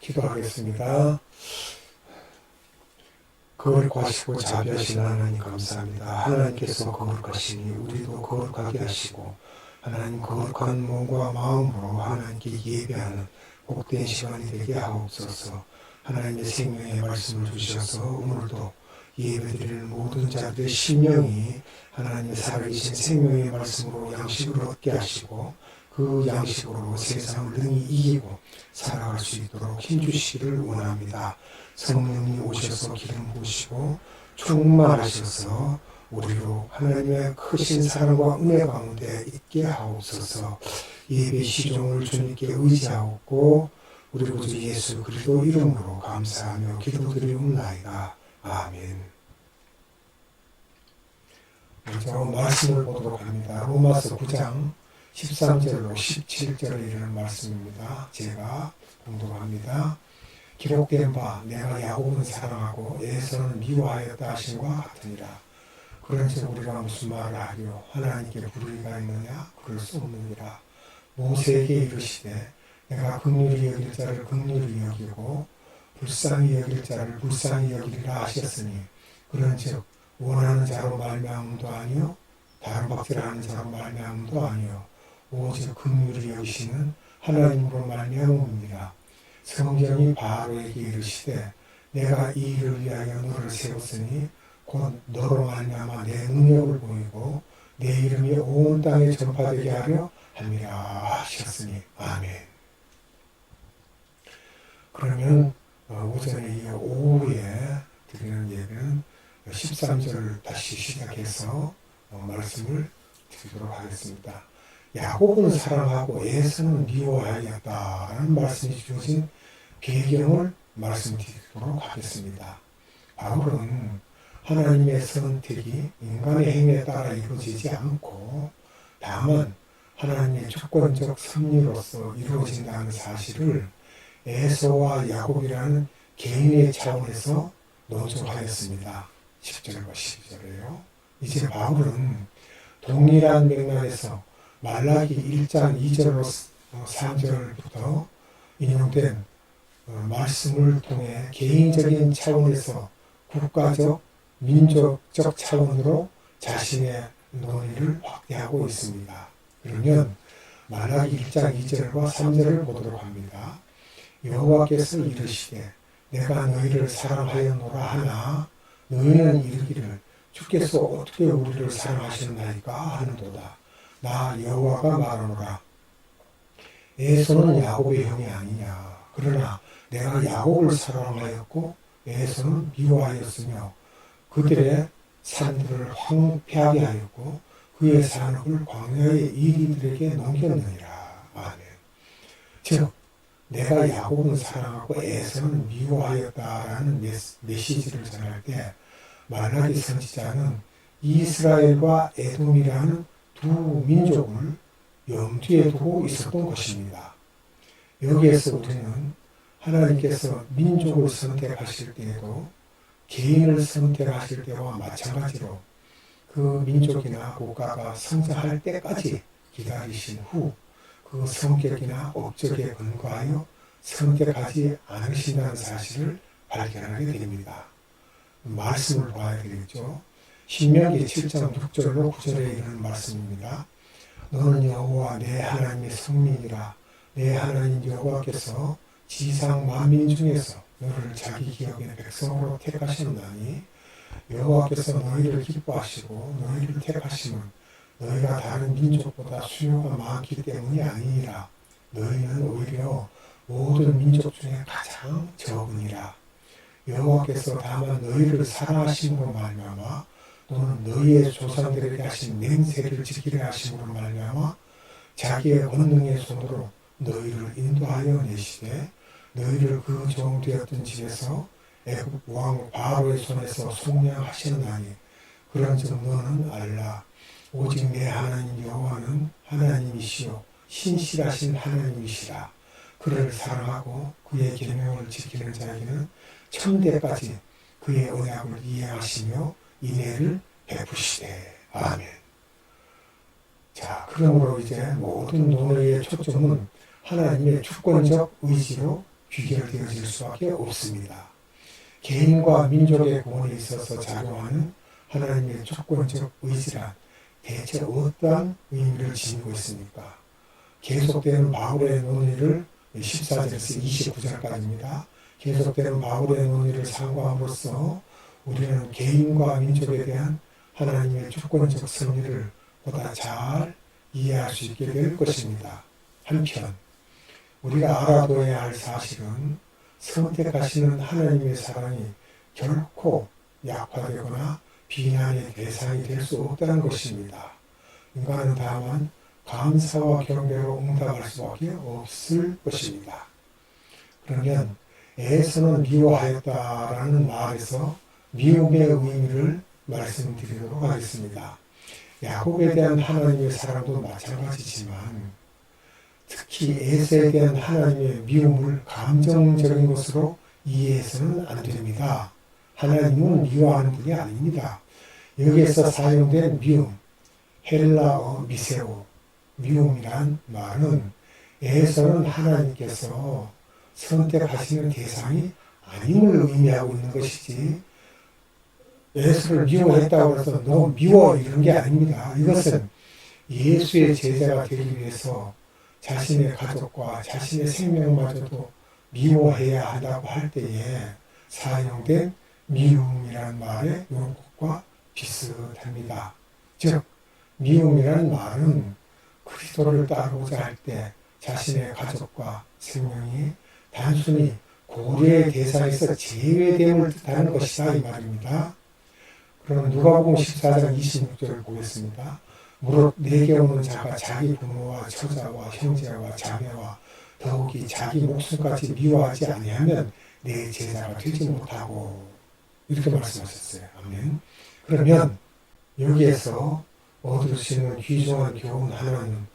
기도하겠습니다. 거룩하시고 자비하신 하나님 감사합니다. 하나님께서 거룩하시니 우리도 거룩하게 하시고 하나님 거룩한 몸과 마음으로 하나님께 예배하는 복된 시간이 되게 하옵소서. 하나님의 생명의 말씀을 주셔서 오늘도 예배드리는 모든 자들의 심령이 하나님의 살아계신 생명의 말씀으로 양식을 얻게 하시고 그 양식으로 세상을 능히 이기고 살아갈 수 있도록 힘주시기를 원합니다. 성령님 오셔서 기름 부으시고 충만하셔서 우리로 하나님의 크신 사랑과 은혜 가운데 있게 하옵소서. 예배 시종을 주님께 의지하옵고 우리 구주 예수 그리스도 이름으로 감사하며 기도드리옵나이다. 아멘. 먼저 말씀을 보도록 합니다. 로마서 9장 13절로 17절에 이르는 말씀입니다. 제가 공독합니다. 기록된 바 내가 야곱은 사랑하고 에서는 미워하였다 하신 것 같으니라. 그런즉 우리가 무슨 말을 하려 하나님께 불의가 있느냐? 그럴 수 없느니라. 모세에게 이르시되 내가 긍휼히 여길 자를 긍휼히 여기고 불쌍히 여길 자를 불쌍히 여기리라 하셨으니 그런즉 원하는 자로 말미암음도 아니요 다른 박질하는 자로 말미암음도 아니요 오직 긍휼히 여기시는 하나님으로 말미암음이니라. 성경이 바로에게 이르시되 내가 이 일을 위하여 너를 세웠으니 곧 너로 말미암아 내 능력을 보이고 내 이름이 온 땅에 전파되게 하려 함이라 하셨으니 아멘. 그러면 오전에 이어 오후에 드리는 예배는 13절 다시 시작해서 말씀을 드리도록 하겠습니다. 야곱은 사랑하고 에서는 미워하였다라는 말씀이 주어진 배경을 말씀드리도록 하겠습니다. 바울은 하나님의 선택이 인간의 행위에 따라 이루어지지 않고 다만 하나님의 주권적 섭리로서 이루어진다는 사실을 에서와 야곱이라는 개인의 차원에서 노조하였습니다. 10절과 12절에요. 이제 바울은 동일한 맥락에서 말라기 1장 2절로 3절부터 인용된 말씀을 통해 개인적인 차원에서 국가적, 민족적 차원으로 자신의 논의를 확대하고 있습니다. 그러면 말라기 1장 2절과 3절을 보도록 합니다. 여호와께서 이르시되 내가 너희를 사랑하였노라 하나 너희는 이르기를 주께서 어떻게 우리를 사랑하셨나이까 하는도다. 나 여호와가 말하노라. 에서는 야곱의 형이 아니냐. 그러나 내가 야곱을 사랑하였고 에서는 미워하였으며 그들의 산들을 황폐하게 하였고 그의 산업을 광야의 이리들에게 넘겼느니라. 아멘. 즉 내가 야곱은 사랑하고 에서는 미워하였다라는 메시지를 전할 때 말라기 선지자는 이스라엘과 에돔이라는 두 민족을 염두에 두고 있었던 것입니다. 여기에서 우리는 하나님께서 민족을 선택하실 때에도 개인을 선택하실 때와 마찬가지로 그 민족이나 국가가 성장할 때까지 기다리신 후 그 성격이나 업적에 근거하여 선택하지 않으신다는 사실을 발견하게 됩니다. 말씀을 봐야 되겠죠. 신명기 7장 6절로 9절에 이르는 말씀입니다. 너는 여호와 내 하나님의 성민이라. 내 하나님 여호와께서 지상 만민 중에서 너를 자기 기업의 백성으로 택하셨나니 여호와께서 너희를 기뻐하시고 너희를 택하심은 너희가 다른 민족보다 수요가 많기 때문이 아니니라. 너희는 오히려 모든 민족 중에 가장 적으니라. 여호와께서 다만 너희를 사랑하심으로 말미암아 또는 너희의 조상들에게 하신 맹세를 지키려 하심으로 말미암아 자기의 권능의 손으로 너희를 인도하여 내시되 너희를 그 종되었던 집에서 애굽 왕 바로의 손에서 속량하셨나니 그런즉 너는 알라. 오직 내 하나님 여호와는 하나님이시요 신실하신 하나님이시라. 그를 사랑하고 그의 계명을 지키는 자에게는 천대까지 그의 언약을 이해하시며 인애를 베푸시되. 아멘. 자, 그러므로 이제 모든 논의의 초점은 하나님의 주권적 의지로 귀결되어질 수밖에 없습니다. 개인과 민족의 구원에 있어서 작용하는 하나님의 조건적 의지란 대체 어떠한 의미를 지니고 있습니까? 계속되는 바울의 논의를 14절에서 29절까지입니다. 계속되는 바울의 논의를 상고함으로써 우리는 개인과 민족에 대한 하나님의 조건적 섭리를 보다 잘 이해할 수 있게 될 것입니다. 한편 우리가 알아둬야 할 사실은 선택하시는 하나님의 사랑이 결코 약화되거나 비난의 대상이 될 수 없다는 것입니다. 인간은 다만 감사와 경배로 응답할 수밖에 없을 것입니다. 그러면 에서는 미워하였다라는 말에서 미움의 의미를 말씀드리도록 하겠습니다. 야곱에 대한 하나님의 사랑도 마찬가지지만 특히 에서에 대한 하나님의 미움을 감정적인 것으로 이해해서는 안 됩니다. 하나님은 미워하는 분이 아닙니다. 여기에서 사용된 미움, 헬라어 미세오, 미움이란 말은 에서는 하나님께서 선택하시는 대상이 아님을 의미하고 있는 것이지 예수를 미워했다고 해서 너 미워 이런 게 아닙니다. 이것은 예수의 제자가 되기 위해서 자신의 가족과 자신의 생명마저도 미워해야 한다고 할 때에 사용된 미움이라는 말의 이런 것과 비슷합니다. 즉 미움이라는 말은 그리스도를 따르고자 할 때 자신의 가족과 생명이 단순히 고려의 대상에서 제외됨을 뜻하는 것이다 이 말입니다. 그럼 누가복음 14장 26절을 보겠습니다. 무릇 내게 오는 자가 자기 부모와 처자와 형제와 자매와 더욱이 자기 목숨까지 미워하지 아니하면 내 제자가 되지 못하고 이렇게 말씀하셨어요. 아멘. 그러면 여기에서 얻을 수 있는 귀중한 교훈 하나는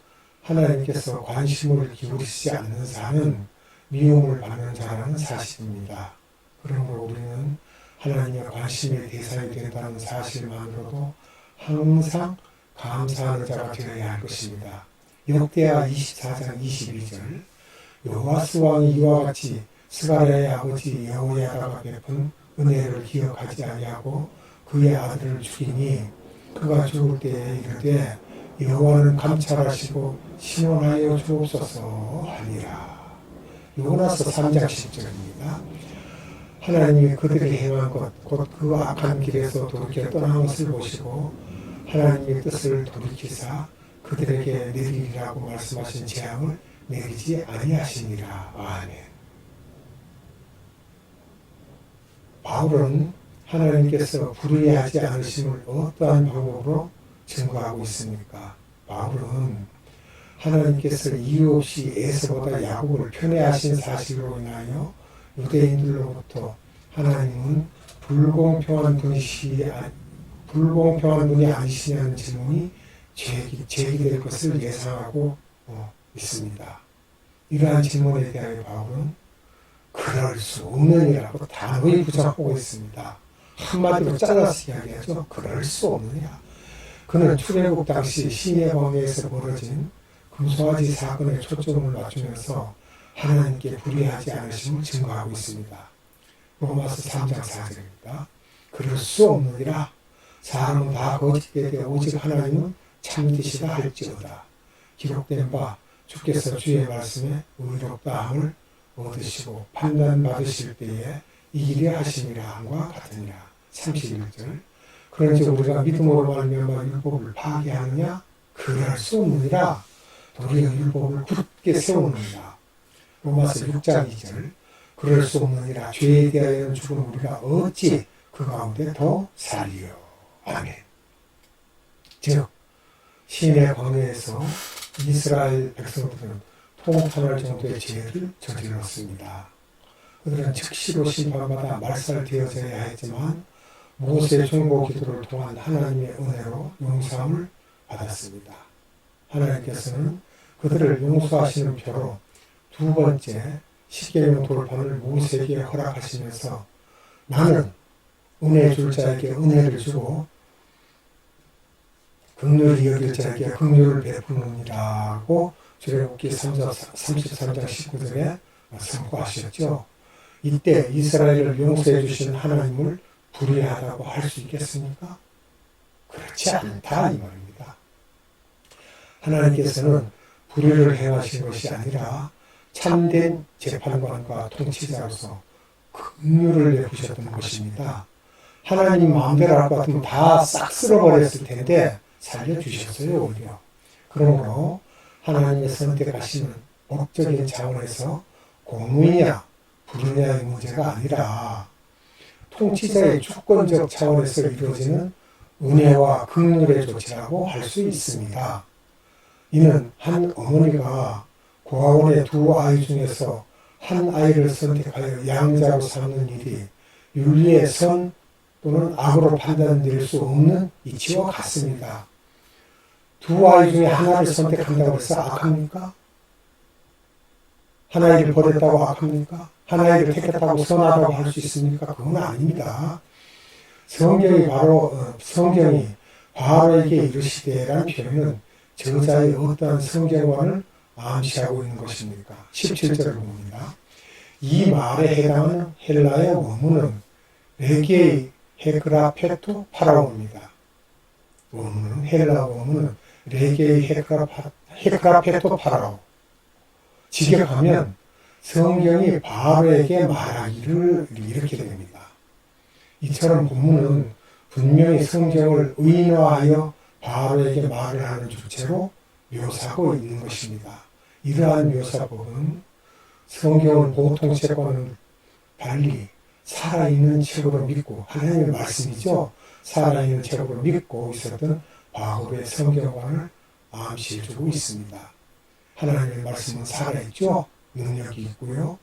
하나님께서 관심을 기울이시지 않는 자는 미움을 받는 자라는 사실입니다. 그러므로 우리는 하나님의 관심의 대상이 된다는 사실만으로도 항상 감사하는 자가 되어야 할 것입니다. 역대하 24장 22절 요아스 왕이 이와 같이 스가랴의 아버지 여호야다가 베푼 은혜를 기억하지 아니하고 그의 아들을 죽이니 그가 죽을 때에 이르되 여호와는 감찰하시고 신원하여 주옵소서 하니라. 요나서 3장 10절입니다. 하나님이 그들이 행한 것, 곧 그 악한 길에서 돌이켜 떠난 것을 보시고 하나님의 뜻을 돌이키사 그들에게 내리리라고 말씀하신 재앙을 내리지 아니하시니라. 아멘. 바울은 하나님께서 불의하지 않으심을 어떠한 방법으로 증거하고 있습니까? 바울은 하나님께서 이유 없이 에서보다 야곱을 편애하신 사실로 인하여 유대인들로부터 하나님은 불공평한 분이 아니시냐는 질문이 제기될 것을 예상하고 있습니다. 이러한 질문에 대하여 바울은 그럴 수 없느니라고 단호히 부정하고 있습니다. 한마디로 잘라서 이야기하죠. 그럴 수 없느냐. 그는 출애굽 당시 시내 광야에서 벌어진 금송아지 사건에 초점을 맞추면서 하나님께 불의하지 않으심을 증거하고 있습니다. 로마서 3장 4절입니다. 그럴 수 없느니라. 사람은 다 거짓게 되어 오직 하나님은 참되시다 할지어다. 기록된 바 주께서 주의 말씀에 의롭다함을 얻으시고 판단받으실 때에 이기려 하심이라 함과 같으니라. 31절 그런지 우리가 믿음으로 말미암아 율법을 파기하느냐? 그럴 수 없느니라. 도리어 율법을 굳게 세우느니라. 로마서 6장 2절 그럴 수 없느니라. 죄에 대하여는 죽은 우리가 어찌 그 가운데 더 살리요. 아멘. 즉 시내 광야에서 이스라엘 백성들은 통탄할 정도의 죄를 저질렀습니다. 그들은 즉시로 심판받아 말살되어져야 했지만 모세의 중보 기도를 통한 하나님의 은혜로 용서함을 받았습니다. 하나님께서는 그들을 용서하시는 표로 두 번째 십계명 돌판을 모세에게 허락하시면서 나는 은혜 줄 자에게 은혜를 주고 긍휼히 여길 자에게 긍휼을 베푸느니라고 출애굽기 33장 19절에 선포하셨죠. 이때 이스라엘을 용서해 주신 하나님을 불의하다고 할 수 있겠습니까? 그렇지 않다 이 말입니다. 하나님께서는 불의를 행하신 것이 아니라 참된 재판관과 통치자로서 긍휼을 베푸셨던 것입니다. 하나님 마음대로 할 것 같으면 다 싹 쓸어버렸을 텐데 살려주셨어요 오히려. 그러므로 하나님의 선택하시는 법적인 차원에서 공의냐 불의냐의 문제가 아니라 통치자의 주권적 차원에서 이루어지는 은혜와 긍휼의 조치라고 할 수 있습니다. 이는 한 어머니가 고아원의 두 아이 중에서 한 아이를 선택하여 양자로 삼는 일이 윤리의 선 또는 악으로 판단될 수 없는 이치와 같습니다. 두 아이 중에 하나를 선택한다고 해서 악합니까? 하나이를 버렸다고 악합니까? 하나이를 택했다고 선하다고 할 수 있습니까? 그건 아닙니다. 성경이 바로에게 이르시되라는 표현은 저자의 어떠한 성경관을 암시하고 있는 것입니까? 17절을 봅니다. 이 말에 해당하는 헬라의 원문은 레게이 헤크라페토 파라오입니다. 헬라 원문은 레게이 헤크라페토 파라오. 직역하면 성경이 바로에게 말하기를 이렇게 됩니다. 이처럼 본문은 분명히 성경을 의인화하여 바로에게 말을 하는 주체로 묘사하고 있는 것입니다. 이러한 묘사법은 성경은 보통 책과는 달리 살아있는 책으로 믿고 하나님의 말씀이죠. 살아있는 책으로 믿고 있었던 바울의 성경관을 암시해주고 있습니다. 하나님의 말씀은 살아있죠. 능력이 있고요.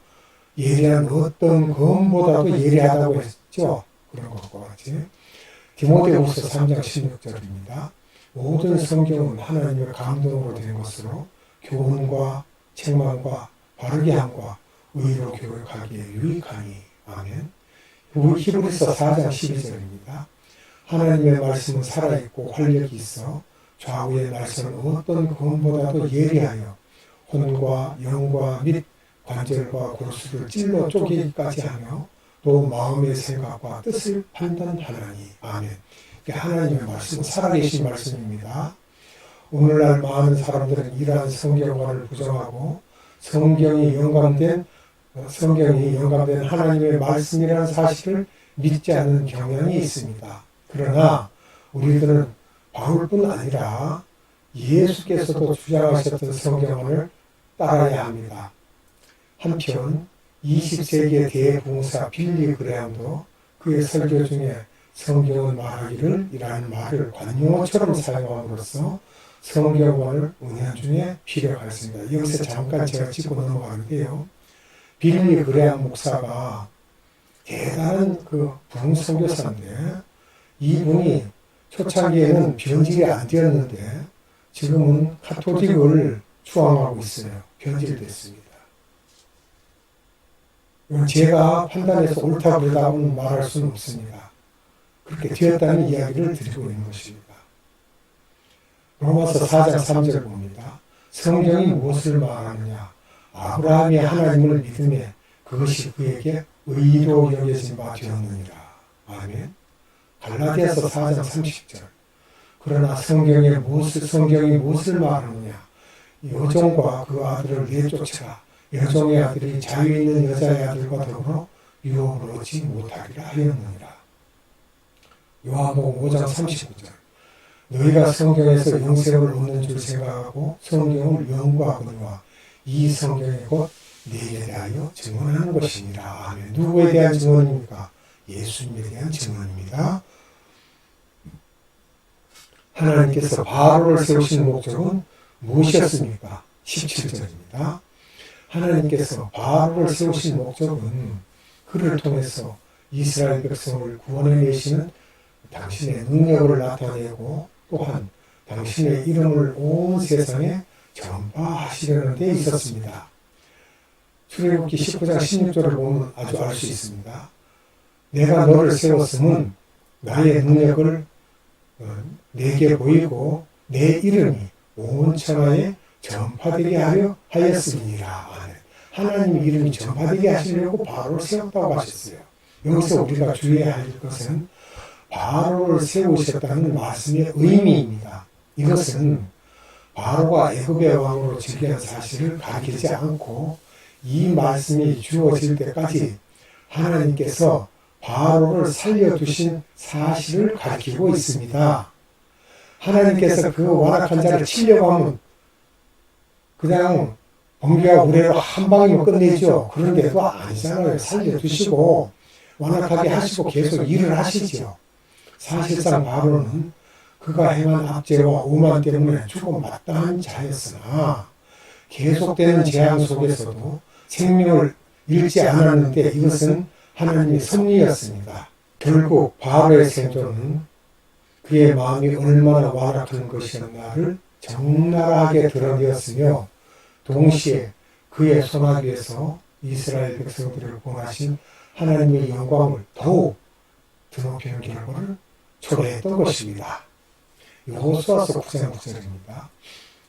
예리한 어떤 검보다도 예리하다고 했죠. 그런 것과 같이 디모데후서 3장 16절입니다. 모든 성경은 하나님의 감동으로 된 것으로 교훈과 책망과 바르게 함과 의로 교육하기에 유익하니. 아멘. 히브리서 4장 12절입니다. 하나님의 말씀은 살아있고 활력이 있어 좌우의 말씀은 어떤 검보다도 예리하여 혼과 영과 및 관절과 골수를 찔러 쪼개기까지 하며 또 마음의 생각과 뜻을 판단하나니. 아멘. 하나님의 말씀은 살아계신 말씀입니다. 오늘날 많은 사람들은 이러한 성경관을 부정하고 성경이 영감된 하나님의 말씀이라는 사실을 믿지 않는 경향이 있습니다. 그러나 우리들은 바울뿐 아니라 예수께서도 주장하셨던 성경을 따라야 합니다. 한편 20세기의 대봉사 빌리 그레함도 그의 설교 중에 성경은 말하기를 이라는 말을 관용어처럼 사용함으로써 성경관을 은혜한 중에 피력하였습니다. 여기서 잠깐 제가 짚고 넘어가는데요. 빌리 그레함 목사가 대단한 부흥선교사인데 이분이 초창기에는 변질이 안 되었는데 지금은 카톨릭을 추앙하고 있어요. 변질됐습니다. 제가 판단해서 옳다 그르다고는 말할 수는 없습니다. 그렇게 되었다는 이야기를 드리고 있는 것입니다. 로마서 4장 3절 봅니다. 성경이 무엇을 말하느냐? 아브라함이 하나님을 믿음에 그것이 그에게 의로 여겨진 바 되었느니라. 아멘. 갈라디아서 4장 30절. 그러나 성경이 무엇을 말하느냐? 여종과 그 아들을 내쫓아 여종의 아들이 자유 있는 여자의 아들과 더불어 유업을 얻지 못하리라 하였느니라. 요한복음 5장 39절. 너희가 성경에서 영생을 얻는 줄 생각하고 성경을 연구하거니와 이 성경이 곧 내게 대하여 증언하는 것이니라. 아멘. 누구에 대한 증언입니까? 예수님에 대한 증언입니다. 하나님께서 바로를 세우신 목적은 무엇이었습니까? 17절입니다. 하나님께서 바로를 세우신 목적은 그를 통해서 이스라엘 백성을 구원해내시는 당신의 능력을 나타내고 또한 당신의 이름을 온 세상에 전파하시려는 데 있었습니다. 출애굽기 19장 16절을 보면 아주 알 수 있습니다. 내가 너를 세웠음은 나의 능력을 내게 보이고 내 이름이 온 천하에 전파되게 하려 하였음이니라. 하나님 이름이 전파되게 하시려고 바로를 세웠다고 하셨어요. 여기서 우리가 주의해야 할 것은 바로를 세우셨다는 말씀의 의미입니다. 이것은 바로가 애굽의 왕으로 즉위한 사실을 가리키지 않고 이 말씀이 주어질 때까지 하나님께서 바로를 살려두신 사실을 가리키고 있습니다. 하나님께서 그 완악한 자를 치려고 하면 그냥 번개와 우레로 한 방이면 끝내죠. 그런데도 아니잖아요. 살려두시고 완악하게 하시고 계속 일을 하시죠. 사실상 바로는 그가 행한 압제와 오만 때문에 죽어 마땅한 자였으나 계속되는 재앙 속에서도 생명을 잃지 않았는데 이것은 하나님의 섭리였습니다. 결국 바로의 생존은 그의 마음이 얼마나 완악한 것이었나를 적나라하게 드러내었으며 동시에 그의 손아귀에서 이스라엘 백성들을 구원하신 하나님의 영광을 더욱 드높이는 결과를 초래했던 것입니다. 여호수아서 9장 9절입니다.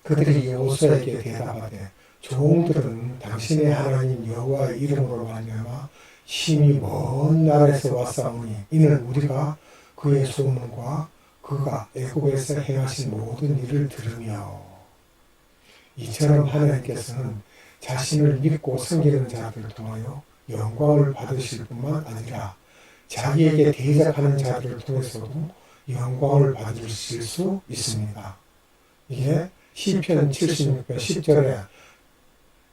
그들이 여호수아에게 대답하되 종들은 당신의 하나님 여호와의 이름으로 말미암아 심히 먼 나라에서 왔사오니 이는 우리가 그의 소문과 그가 애굽에서 행하신 모든 일을 들으며 이처럼 하나님께서는 자신을 믿고 섬기는 자들을 통하여 영광을 받으실 뿐만 아니라 자기에게 대적하는 자들을 통해서도 영광을 받으실 수 있습니다. 이게 시편 76편 10절에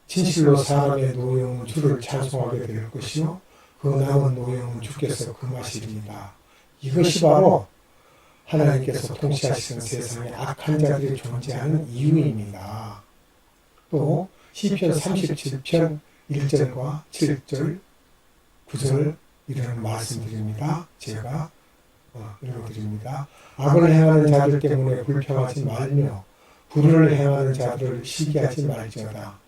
진실로 사람의 노여운 주를 찬송하게 될 것이요 그 남은 노여운 주께서 금하시리이다. 이것이 바로 하나님께서 통치하시는 세상에 악한 자들이 존재하는 이유입니다. 또 시편 37편 1절과 7절 9절 이런 말씀드립니다. 제가 읽어드립니다. 악을 행하는 자들 때문에 불평하지 말며 불을 행하는 자들을 시기하지 말지어다.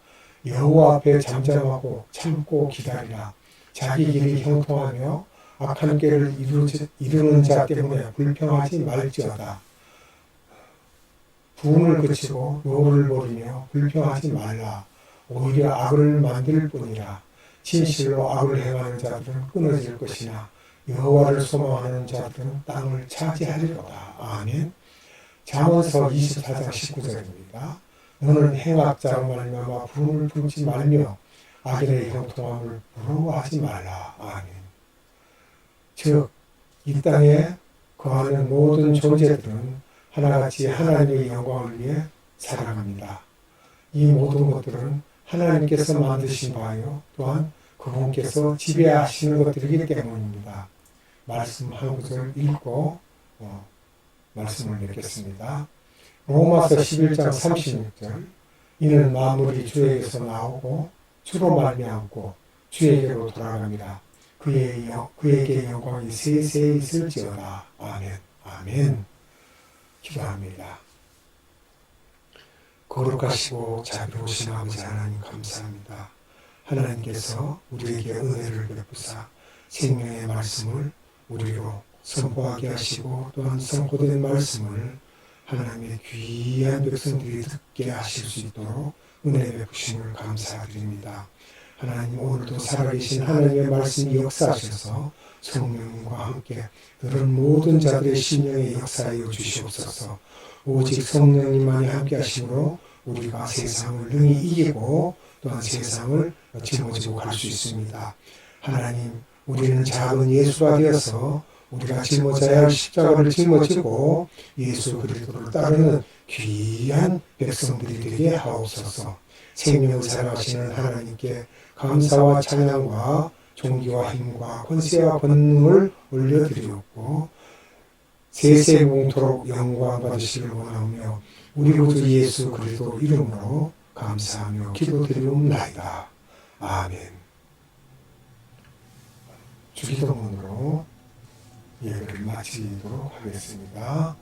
여호와 앞에 잠잠하고 참고 기다리라. 자기 길이 형통하며 악한 길을 이루는 자 때문에 불평하지 말지어다. 분을 그치고 노를 버리며 불평하지 말라. 오히려 악을 만들 뿐이라. 진실로 악을 행하는 자들은 끊어질 것이나 여호와를 소망하는 자들은 땅을 차지하리로다. 아멘. 잠언서 24장 19절입니다. 너는 행악자로 말미암아 분을 품지 말며 악인의 형통함을 부러워하지 말라. 아멘. 즉, 이 땅에 거하는 모든 존재들은 하나같이 하나님의 영광을 위해 살아갑니다. 이 모든 것들은 하나님께서 만드신 바요 또한 그분께서 지배하시는 것들이기 때문입니다. 말씀 한 구절 읽고 말씀을 맺겠습니다. 로마서 11장 36절 이는 만물이 주에게서 나오고 주로 말미암고 주에게로 돌아갑니다. 그에게 영광이 세세히 있을지어다. 아멘. 아멘. 기도합니다. 거룩하시고 자비로우신 아버지 하나님 감사합니다. 하나님께서 우리에게 은혜를 베푸사 생명의 말씀을 우리로 선포하게 하시고 또한 선포된 말씀을 하나님의 귀한 백성들이 듣게 하실 수 있도록 은혜 베푸심을 감사드립니다. 하나님 오늘도 살아계신 하나님의 말씀이 역사하셔서 성령님과 함께 그런 모든 자들의 심령에 역사하여 주시옵소서. 오직 성령님만이 함께 하심으로 우리가 세상을 능히 이기고 또한 세상을 짊어지고 갈 수 있습니다. 하나님 우리는 작은 예수가 되어서 우리가 짊어져야 할 십자가를 짊어지고 예수 그리스도를 따르는 귀한 백성들이 되게 하옵소서. 생명을 살아가시는 하나님께 감사와 찬양과 존귀와 힘과 권세와 권능을 올려드리옵고 세세무토록 영광 받으시길 원하며 우리 구주 예수 그리스도 이름으로 감사하며 기도드리옵나이다. 아멘. 주기도문으로 예배를 마치도록 하겠습니다.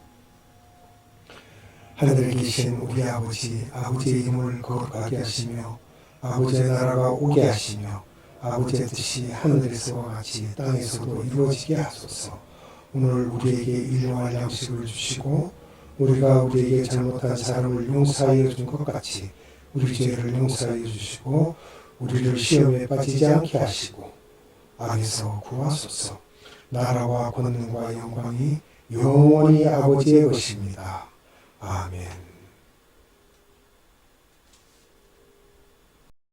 하늘에 계신 우리 아버지, 아버지의 이름을 거룩하게 하시며 아버지의 나라가 오게 하시며 아버지의 뜻이 하늘에서와 같이 땅에서도 이루어지게 하소서. 오늘 우리에게 일용할 양식을 주시고 우리가 우리에게 잘못한 사람을 용서하여 준 것 같이 우리 죄를 용서하여 주시고 우리를 시험에 빠지지 않게 하시고 악에서 구하소서. 나라와 권능과 영광이 영원히 아버지의 것입니다. 아멘.